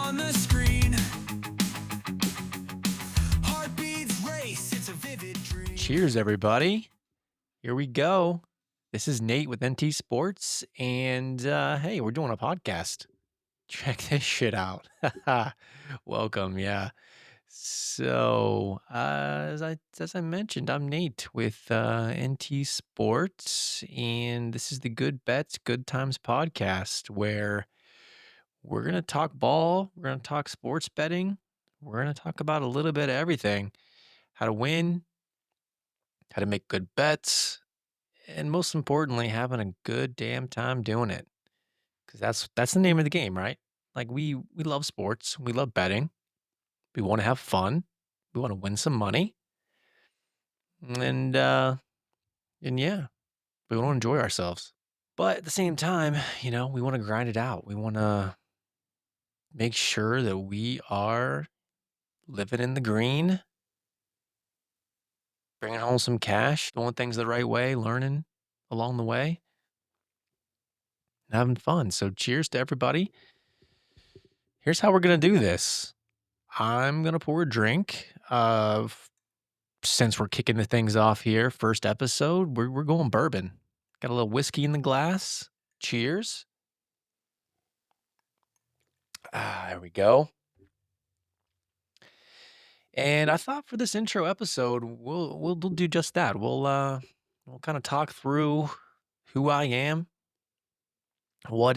on the screen. Heartbeats race, it's a vivid dream. Cheers, everybody. Here we go. This is Nate with NT Sports, and hey, we're doing a podcast. Check this shit out. Welcome, yeah. So, as I mentioned, I'm Nate with NT Sports, and this is the Good Bets, Good Times podcast, where we're gonna talk ball, we're gonna talk sports betting, we're gonna talk about a little bit of everything: how to win, how to make good bets, and most importantly, having a good damn time doing it. Because that's the name of the game, right? Like we love sports, we love betting, we want to have fun, we want to win some money, and yeah, we want to enjoy ourselves. But at the same time, we want to grind it out. We want to make sure that we are living in the green, bringing home some cash, doing things the right way, learning along the way, and having fun. So cheers to everybody. Here's how we're gonna do this. I'm gonna pour a drink. Since we're kicking the things off here, first episode, we're going bourbon. Got a little whiskey in the glass. Cheers. There we go. And I thought for this intro episode, we'll do just that. We'll kind of talk through who I am, who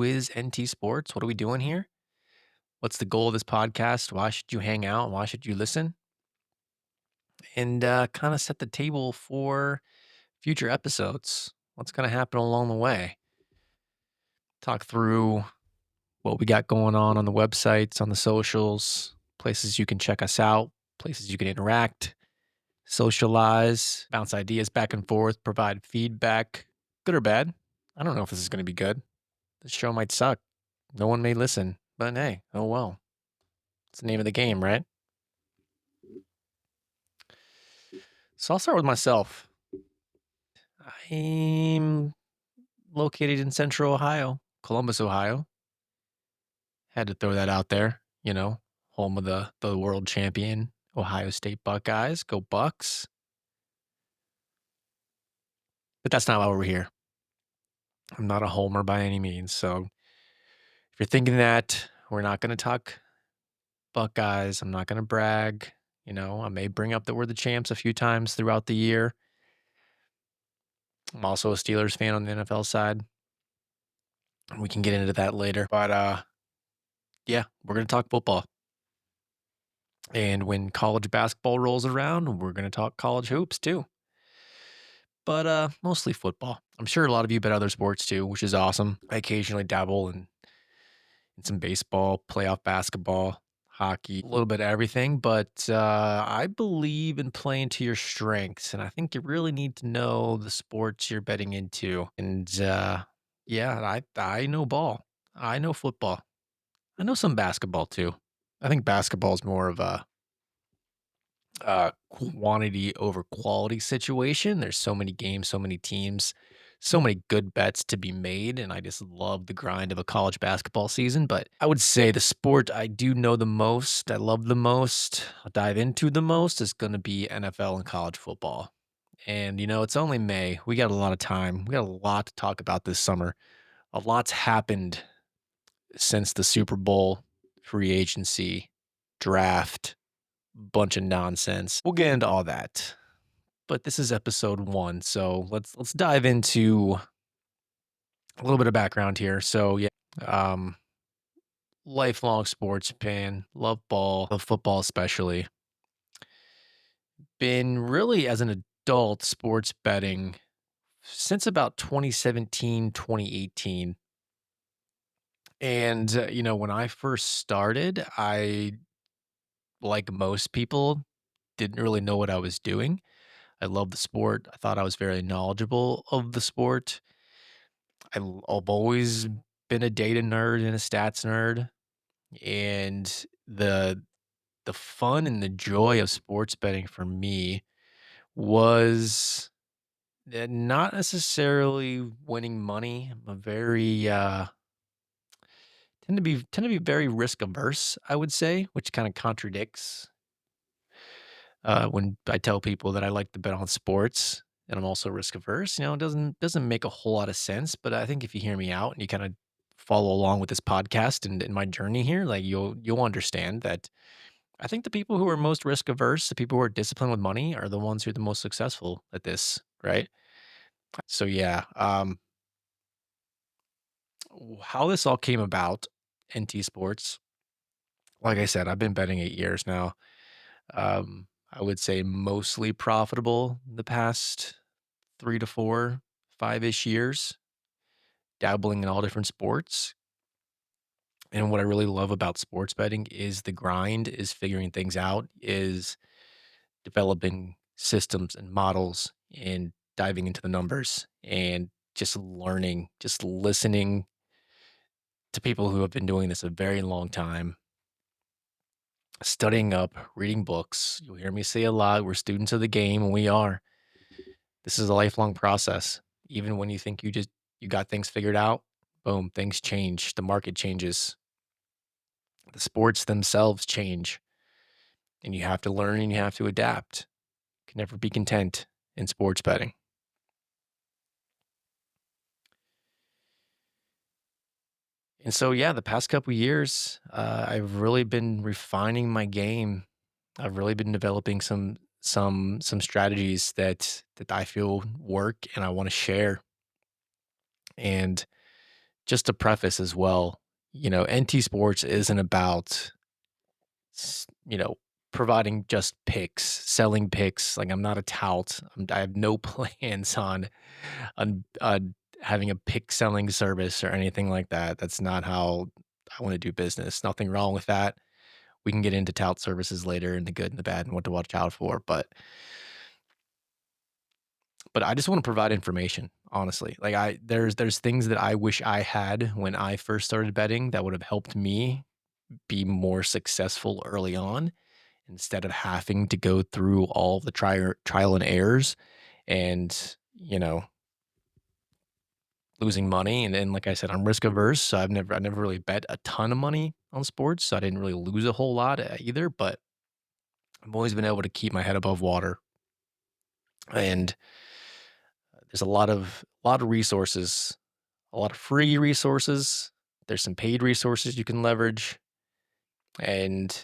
is NT Sports, what are we doing here? What's the goal of this podcast? Why should you hang out? Why should you listen? And kind of set the table for future episodes. What's going to happen along the way? Talk through what we got going on the websites, on the socials, places you can check us out, places you can interact, socialize, bounce ideas back and forth, provide feedback, good or bad. I don't know if this is going to be good. This show might suck. No one may listen, but hey, oh well. It's the name of the game, right? So I'll start with myself. I'm located in Central Ohio, Columbus, Ohio. Had to throw that out there, home of the world champion Ohio State Buckeyes. Go Bucks. But that's not why we're here. I'm not a homer by any means. So if you're thinking that, we're not going to talk Buckeyes. I'm not going to brag. I may bring up that we're the champs a few times throughout the year. I'm also a Steelers fan on the NFL side. We can get into that later. But yeah, we're going to talk football. And when college basketball rolls around, we're going to talk college hoops too. But mostly football. I'm sure a lot of you bet other sports too, which is awesome. I occasionally dabble in some baseball, playoff basketball, hockey, a little bit of everything. But I believe in playing to your strengths, and I think you really need to know the sports you're betting into. And yeah, I know ball. I know football. I know some basketball too. I think basketball is more of a quantity over quality situation. There's so many games, so many teams, so many good bets to be made, and I just love the grind of a college basketball season. But I would say the sport I do know the most, I love the most, I'll dive into the most is going to be NFL and college football. And it's only May. We got a lot of time. We got a lot to talk about this summer. A lot's happened since the Super Bowl, free agency, draft, bunch of nonsense. We'll get into all that. But this is episode 1, so let's dive into a little bit of background here. So yeah, um, lifelong sports fan, love ball, love football especially. Been really as an adult sports betting since about 2017, 2018. And when I first started, I, like most people, didn't really know what I was doing. I love the sport. I thought I was very knowledgeable of the sport. I've always been a data nerd and a stats nerd, and the fun and the joy of sports betting for me was not necessarily winning money. I'm a very tend to be very risk averse, I would say, which kind of contradicts when I tell people that I like to bet on sports and I'm also risk averse. It doesn't make a whole lot of sense. But I think if you hear me out and you kind of follow along with this podcast and in my journey here, like you'll understand that I think the people who are most risk averse, the people who are disciplined with money, are the ones who are the most successful at this, right? So yeah, how this all came about, NT Sports. Like I said, I've been betting 8 years now. I would say mostly profitable the past 3 to 4, 5-ish years, dabbling in all different sports. And what I really love about sports betting is the grind, is figuring things out, is developing systems and models and diving into the numbers and just learning, just listening to people who have been doing this a very long time, studying up, reading books. You'll hear me say a lot, we're students of the game, and we are. This is a lifelong process. Even when you think you got things figured out, boom, things change. The market changes. The sports themselves change, and you have to learn and you have to adapt. You can never be content in sports betting. And so, yeah, the past couple years, I've really been refining my game. I've really been developing some strategies that I feel work and I want to share. And just to preface as well, NT Sports isn't about providing just picks, selling picks. Like I'm not a tout. I have no plans on having a pick selling service or anything like that. That's not how I want to do business. Nothing wrong with that. We can get into tout services later and the good and the bad and what to watch out for. But I just want to provide information, honestly. Like there's things that I wish I had when I first started betting that would have helped me be more successful early on instead of having to go through all of the trial and errors and, losing money. And then, like I said, I'm risk averse. So I never really bet a ton of money on sports. So I didn't really lose a whole lot either, but I've always been able to keep my head above water. And there's a lot of resources, a lot of free resources. There's some paid resources you can leverage. And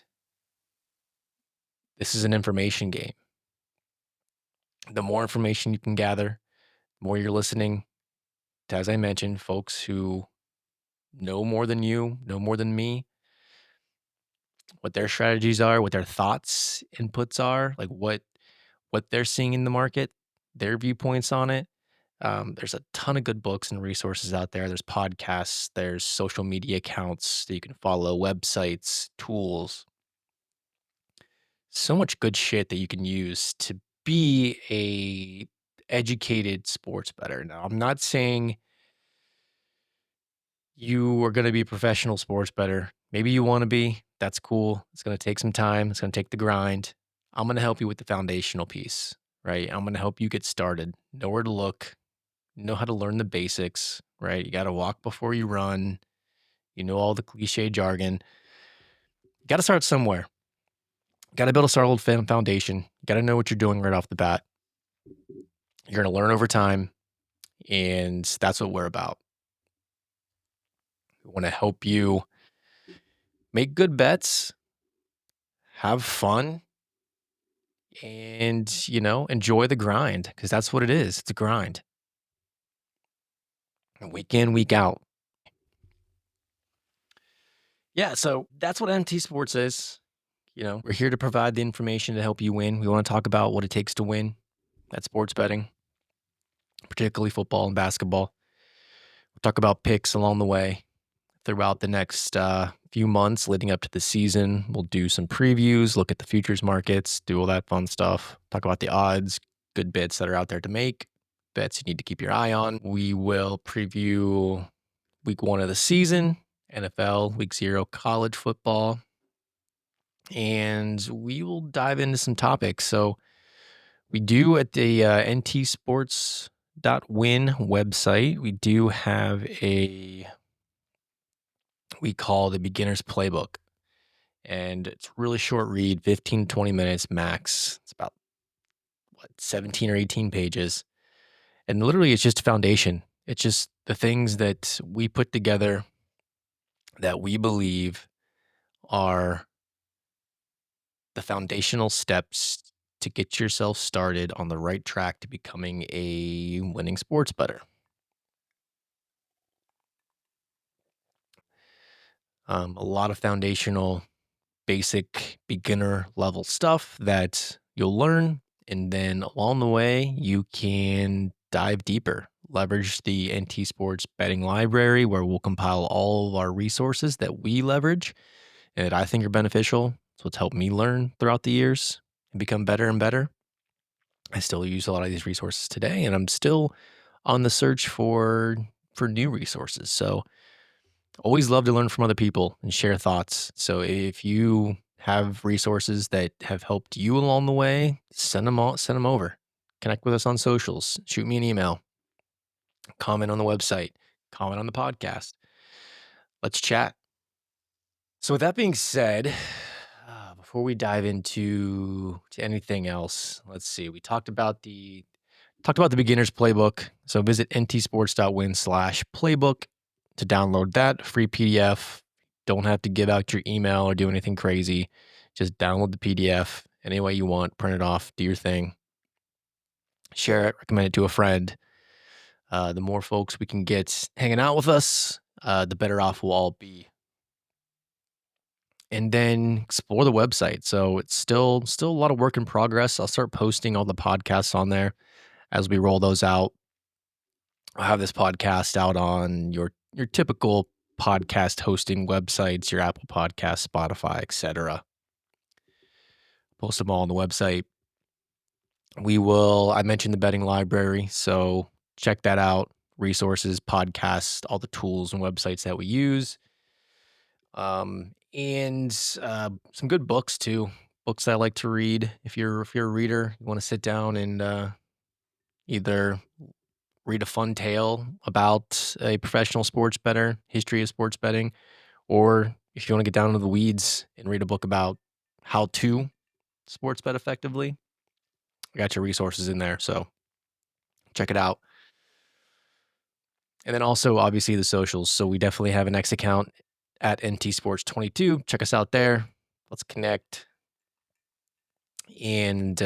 this is an information game. The more information you can gather, the more you're listening to, as I mentioned, folks who know more than you, know more than me, what their strategies are, what their thoughts, inputs are, like what they're seeing in the market, their viewpoints on it. There's a ton of good books and resources out there. There's podcasts, there's social media accounts that you can follow, websites, tools, so much good shit that you can use to be a educated sports bettor. Now, I'm not saying you are going to be a professional sports bettor. Maybe you want to be. That's cool. It's going to take some time. It's going to take the grind. I'm going to help you with the foundational piece, right? I'm going to help you get started, know where to look, know how to learn the basics, right? You got to walk before you run. You know all the cliche jargon. You got to start somewhere. Got to build a solid foundation. Got to know what you're doing right off the bat. You're going to learn over time, and that's what we're about. We want to help you make good bets, have fun, and, enjoy the grind because that's what it is. It's a grind. And week in, week out. Yeah, so that's what MT Sports is. We're here to provide the information to help you win. We want to talk about what it takes to win at sports betting, particularly football and basketball. We'll talk about picks along the way throughout the next few months leading up to the season. We'll do some previews, look at the futures markets, do all that fun stuff, talk about the odds, good bets that are out there to make, bets you need to keep your eye on. We will preview week 1 of the season, NFL, week 0, college football, and we will dive into some topics. So we do at the ntsports.win website, we do have a we call the beginner's playbook. And it's a really short read, 15 to 20 minutes max. It's about 17 or 18 pages. And literally it's just a foundation. It's just the things that we put together that we believe are the foundational steps to get yourself started on the right track to becoming a winning sports bettor. A lot of foundational, basic, beginner level stuff that you'll learn. And then along the way, you can dive deeper, leverage the NT Sports betting library, where we'll compile all of our resources that we leverage and that I think are beneficial. It's what's helped me learn throughout the years and become better and better. I still use a lot of these resources today, and I'm still on the search for new resources. So always love to learn from other people and share thoughts. So if you have resources that have helped you along the way, send them over. Connect with us on socials. Shoot me an email. Comment on the website. Comment on the podcast. Let's chat. So with that being said, before we dive into to anything else, let's see. We talked about the beginner's playbook. So visit ntsports.win/playbook to download that free PDF. Don't have to give out your email or do anything crazy. Just download the PDF any way you want, print it off, do your thing, share it, recommend it to a friend. The more folks we can get hanging out with us, the better off we'll all be. And then explore the website. So it's still a lot of work in progress. I'll start posting all the podcasts on there as we roll those out. I'll have this podcast out on your typical podcast hosting websites, your Apple Podcast, Spotify, etc. Post them all on the website. I mentioned the betting library, so check that out. Resources, podcasts, all the tools and websites that we use. And some good books too. Books I like to read. If you're a reader, you want to sit down and either read a fun tale about a professional sports bettor, history of sports betting, or if you want to get down into the weeds and read a book about how to sports bet effectively, I got your resources in there. So check it out. And then also, obviously, the socials. So we definitely have an X account at NT Sports 22. Check us out there. Let's connect. And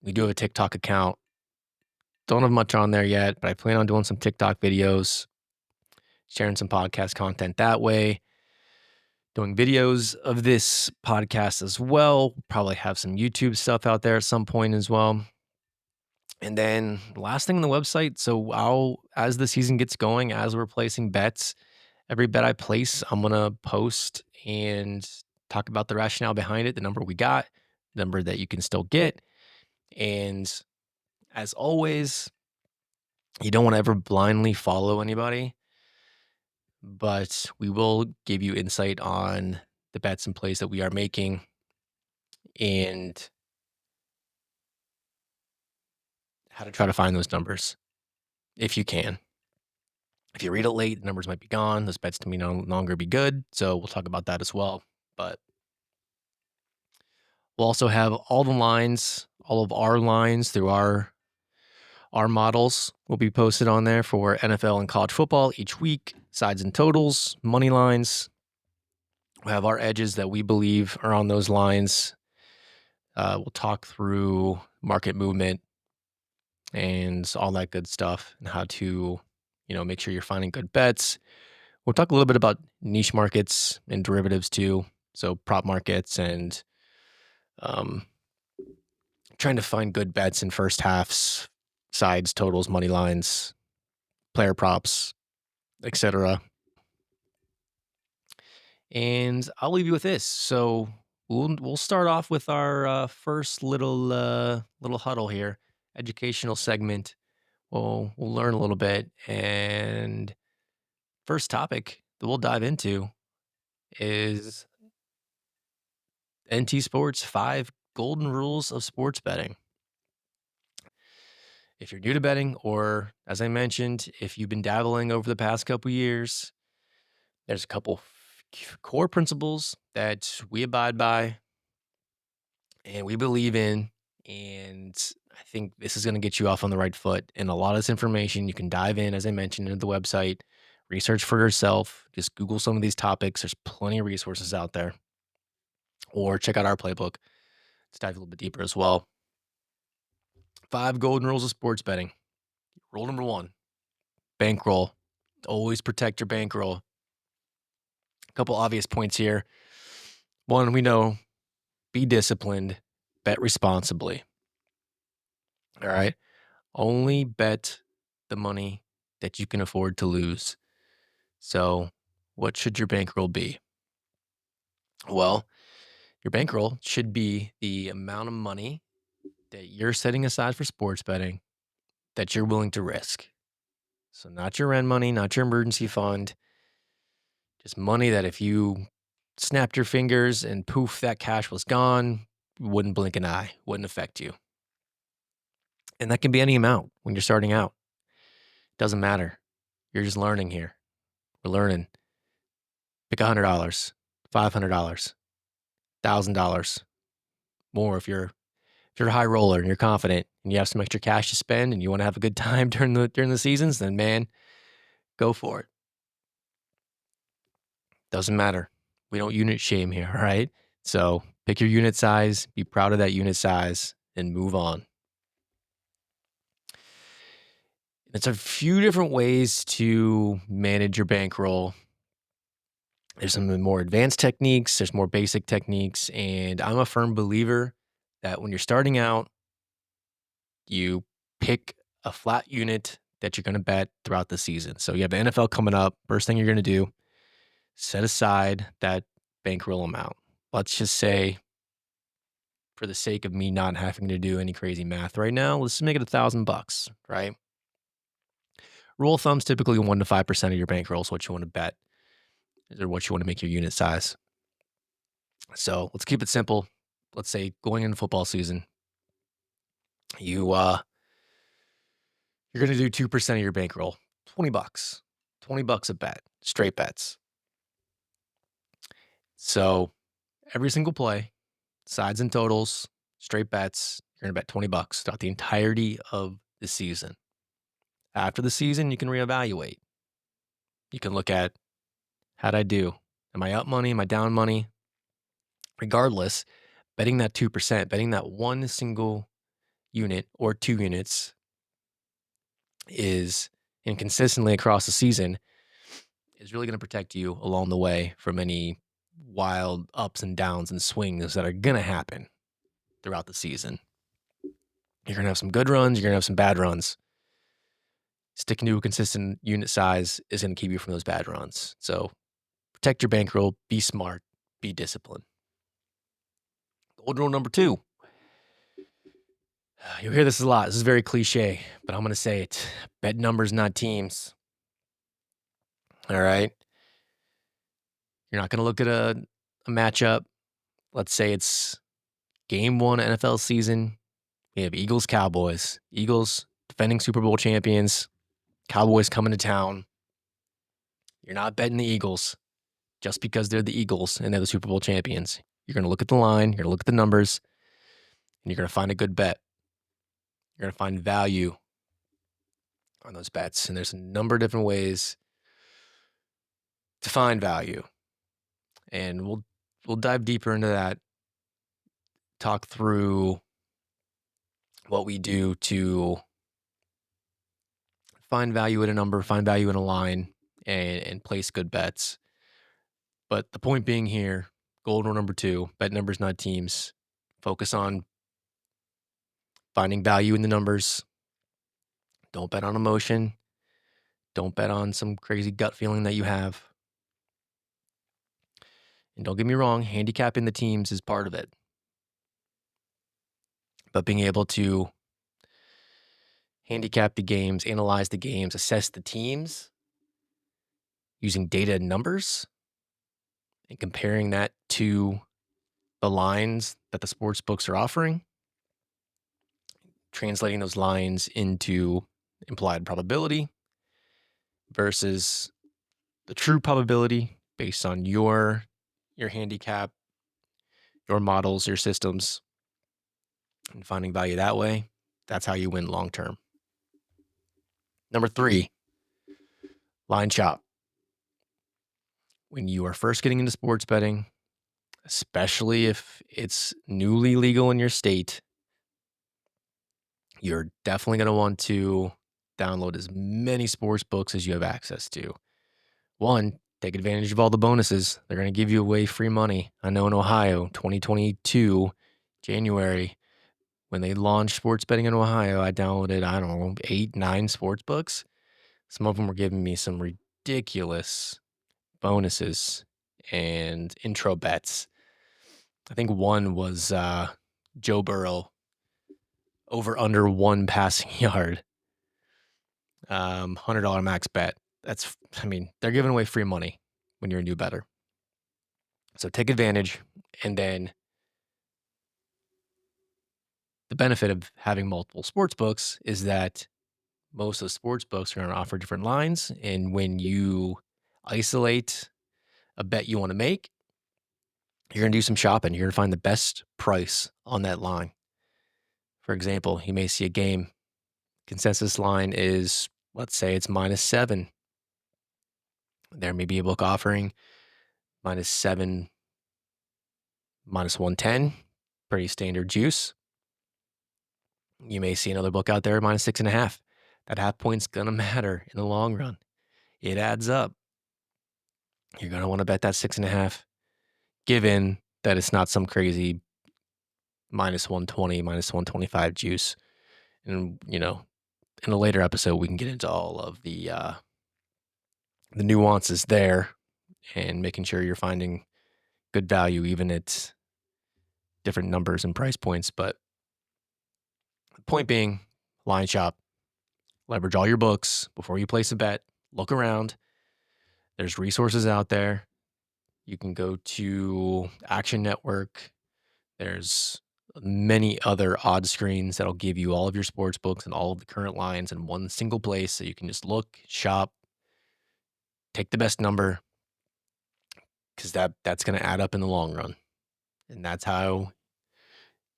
we do have a TikTok account. Don't have much on there yet, but I plan on doing some TikTok videos, sharing some podcast content that way, doing videos of this podcast as well. Probably have some YouTube stuff out there at some point as well. And then last thing on the website. So as the season gets going, as we're placing bets, every bet I place, I'm going to post and talk about the rationale behind it, the number we got, the number that you can still get. And as always, you don't want to ever blindly follow anybody, but we will give you insight on the bets and plays that we are making and how to try to find those numbers if you can. If you read it late, the numbers might be gone. Those bets to me no longer be good. So we'll talk about that as well. But we'll also have all the lines, all of our lines through our models will be posted on there for NFL and college football each week, sides and totals, money lines. We'll have our edges that we believe are on those lines. We'll talk through market movement and all that good stuff and how to, make sure you're finding good bets. We'll talk a little bit about niche markets and derivatives too. So prop markets and trying to find good bets in first halves, sides, totals, money lines, player props, etc. And I'll leave you with this. So we'll start off with our first little huddle here, educational segment. We'll learn a little bit, and first topic that we'll dive into is NT Sports 5 golden rules of sports betting. If you're new to betting, or as I mentioned, if you've been dabbling over the past couple years, There's a couple core principles that we abide by and we believe in. And I think this is going to get you off on the right foot. And a lot of this information you can dive in, as I mentioned, into the website, research for yourself. Just Google some of these topics. There's plenty of resources out there. Or check out our playbook. Let's dive a little bit deeper as well. 5 golden rules of sports betting. Rule number 1, bankroll. Always protect your bankroll. A couple obvious points here. 1, we know, be disciplined, bet responsibly. All right. Only bet the money that you can afford to lose. So, what should your bankroll be? Well, your bankroll should be the amount of money that you're setting aside for sports betting that you're willing to risk. So, not your rent money, not your emergency fund, just money that if you snapped your fingers and poof, that cash was gone, wouldn't blink an eye, wouldn't affect you. And that can be any amount when you're starting out. Doesn't matter. You're just learning here. We're learning. Pick $100, $500, $1,000, more if you're a high roller and you're confident and you have some extra cash to spend and you want to have a good time during the seasons, then man, go for it. Doesn't matter. We don't unit shame here, all right? So pick your unit size, be proud of that unit size, and move on. It's a few different ways to manage your bankroll. There's some more advanced techniques, there's more basic techniques, and I'm a firm believer that when you're starting out, you pick a flat unit that you're going to bet throughout the season. So you have the NFL coming up. First thing you're going to do, set aside that bankroll amount. Let's just say, for the sake of me not having to do any crazy math right now, let's make it $1,000, right? Rule of thumb's typically 1 to 5% of your bankroll is what you want to bet, or what you want to make your unit size. So let's keep it simple. Let's say going into football season, you're going to do 2% of your bankroll, $20, $20 a bet, straight bets. So every single play, sides and totals, straight bets, you're going to bet $20 throughout the entirety of the season. After the season, you can reevaluate. You can look at, how'd I do? Am I up money? Am I down money? Regardless, betting that 2%, betting that one single unit or 2 units is, and consistently across the season, is really going to protect you along the way from any wild ups and downs and swings that are going to happen throughout the season. You're going to have some good runs. You're going to have some bad runs. Sticking to a consistent unit size is going to keep you from those bad runs. So protect your bankroll, be smart, be disciplined. Golden rule number 2. You'll hear this a lot. This is very cliche, but I'm going to say it. Bet numbers, not teams. All right. You're not going to look at a matchup. Let's say it's game 1 NFL season. We have Eagles, Cowboys. Eagles, defending Super Bowl champions. Cowboys coming to town. You're not betting the Eagles just because they're the Eagles and they're the Super Bowl champions. You're going to look at the line. You're going to look at the numbers. And you're going to find a good bet. You're going to find value on those bets. And there's a number of different ways to find value. And we'll dive deeper into that. Talk through what we do to find value in a number, find value in a line, and place good bets. But the point being here, golden rule number 2, bet numbers, not teams. Focus on finding value in the numbers. Don't bet on emotion. Don't bet on some crazy gut feeling that you have. And don't get me wrong, handicapping the teams is part of it. But being able to handicap the games, analyze the games, assess the teams using data and numbers, and comparing that to the lines that the sports books are offering, translating those lines into implied probability versus the true probability based on your handicap, your models, your systems, and finding value that way. That's how you win long term. Number 3, line shop. When you are first getting into sports betting, especially if it's newly legal in your state, you're definitely going to want to download as many sports books as you have access to. One, take advantage of all the bonuses. They're going to give you away free money. I know in Ohio, 2022, January, when they launched sports betting in Ohio, I downloaded, 8, 9 sports books. Some of them were giving me some ridiculous bonuses and intro bets. I think one was Joe Burrow over under 1 passing yard, $100 max bet. They're giving away free money when you're a new bettor. So take advantage. And then the benefit of having multiple sports books is that most of the sports books are going to offer different lines. And when you isolate a bet you want to make, you're going to do some shopping. You're going to find the best price on that line. For example, you may see a game. Consensus line is, let's say it's -7. There may be a book offering -7, -110, pretty standard juice. You may see another book out there -6.5. That half point's gonna matter in the long run. It adds up. You're gonna want to bet that 6.5, given that it's not some crazy -120, -125 juice. And in a later episode, we can get into all of the nuances there and making sure you're finding good value even at different numbers and price points. But the point being, line shop, leverage all your books before you place a bet. Look around. There's resources out there. You can go to Action Network. There's many other odds screens that'll give you all of your sports books and all of the current lines in one single place, so you can just look, shop, take the best number, because that's going to add up in the long run. And that's how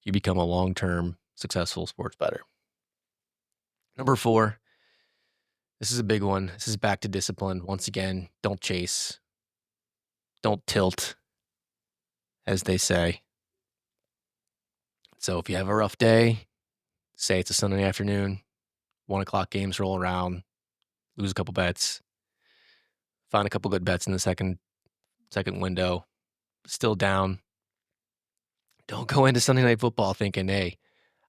you become a long-term successful sports bettor. Number 4, this is a big one. This is back to discipline. Once again, don't chase. Don't tilt, as they say. So if you have a rough day, say it's a Sunday afternoon, 1 o'clock games roll around, lose a couple bets, find a couple good bets in the second window, still down. Don't go into Sunday Night Football thinking, hey,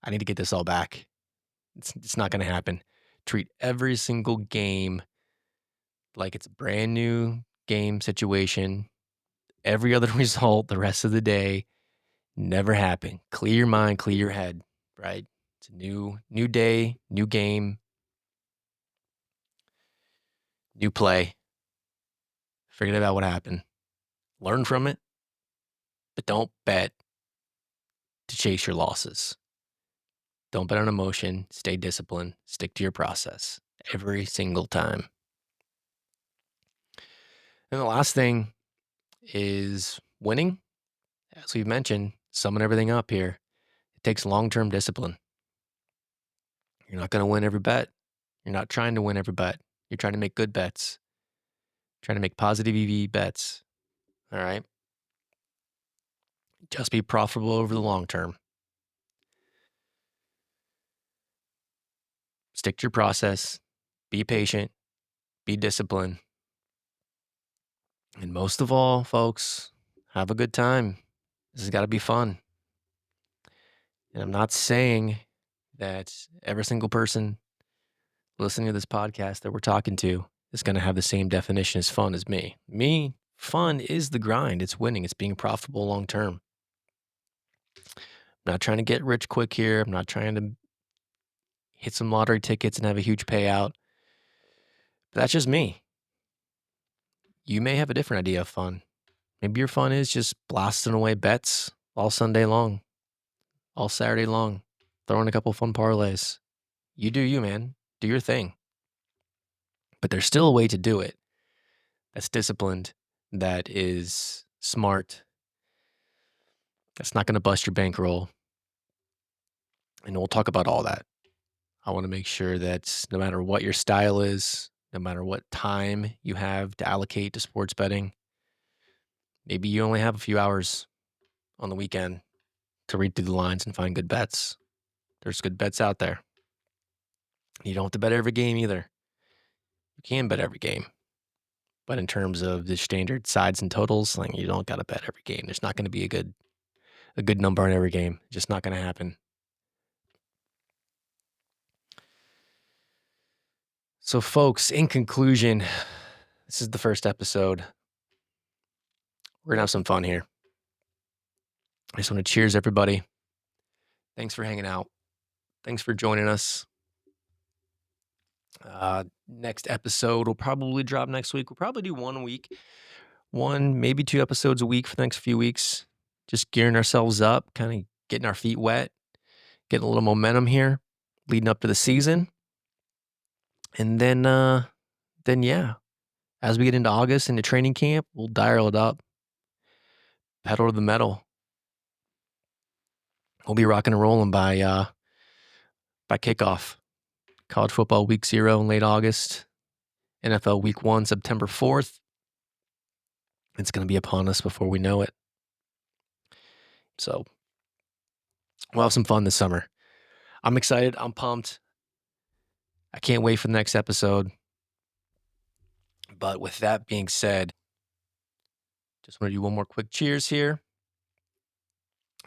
I need to get this all back. It's not going to happen. Treat every single game like it's a brand new game situation. Every other result the rest of the day never happened. Clear your mind, clear your head, right? It's a new day, new game, new play. Forget about what happened. Learn from it, but don't bet to chase your losses. Don't bet on emotion. Stay disciplined. Stick to your process every single time. And the last thing is winning. As we've mentioned, summing everything up here. It takes long-term discipline. You're not going to win every bet. You're not trying to win every bet. You're trying to make good bets. Trying to make positive EV bets. All right. Just be profitable over the long term. Stick to your process. Be patient. Be disciplined. And most of all, folks, have a good time. This has got to be fun. And I'm not saying that every single person listening to this podcast that we're talking to is going to have the same definition as fun as me. Fun is the grind. It's winning. It's being profitable long term. I'm not trying to get rich quick here. I'm not trying to hit some lottery tickets and have a huge payout. But that's just me. You may have a different idea of fun. Maybe your fun is just blasting away bets all Sunday long, all Saturday long, throwing a couple fun parlays. You do you, man. Do your thing. But there's still a way to do it that's disciplined, that is smart, that's not going to bust your bankroll. And we'll talk about all that. I want to make sure that no matter what your style is, no matter what time you have to allocate to sports betting, maybe you only have a few hours on the weekend to read through the lines and find good bets. There's good bets out there. You don't have to bet every game either. You can bet every game. But in terms of the standard sides and totals, like you don't got to bet every game. There's not going to be a good number on every game. Just not going to happen. So, folks, in conclusion, this is the first episode. We're going to have some fun here. I just want to cheers everybody. Thanks for hanging out. Thanks for joining us. Next episode will probably drop next week. We'll probably do one a week, one, maybe 2 episodes a week for the next few weeks. Just gearing ourselves up, kind of getting our feet wet, getting a little momentum here, leading up to the season. And then yeah, as we get into August into training camp, we'll dial it up, pedal to the metal. We'll be rocking and rolling by kickoff. College football week 0 in late August. NFL week 1, September 4th. It's going to be upon us before we know it. So we'll have some fun this summer. I'm excited. I'm pumped. I can't wait for the next episode. But with that being said, just want to do one more quick cheers here.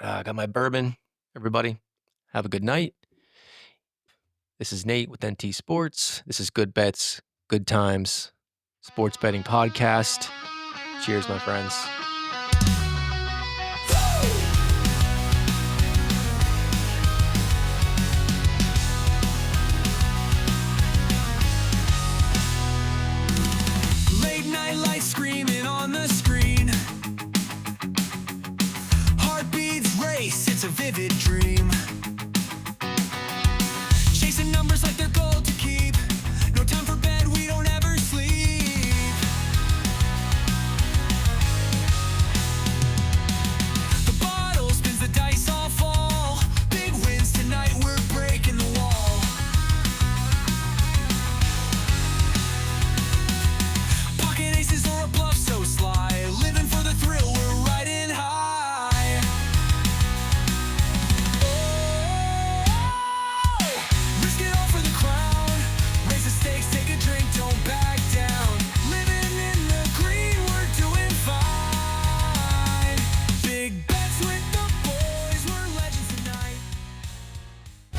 I got my bourbon. Everybody, have a good night. This is Nate with NT Sports. This is Good Bets, Good Times, Sports Betting Podcast. Cheers, my friends.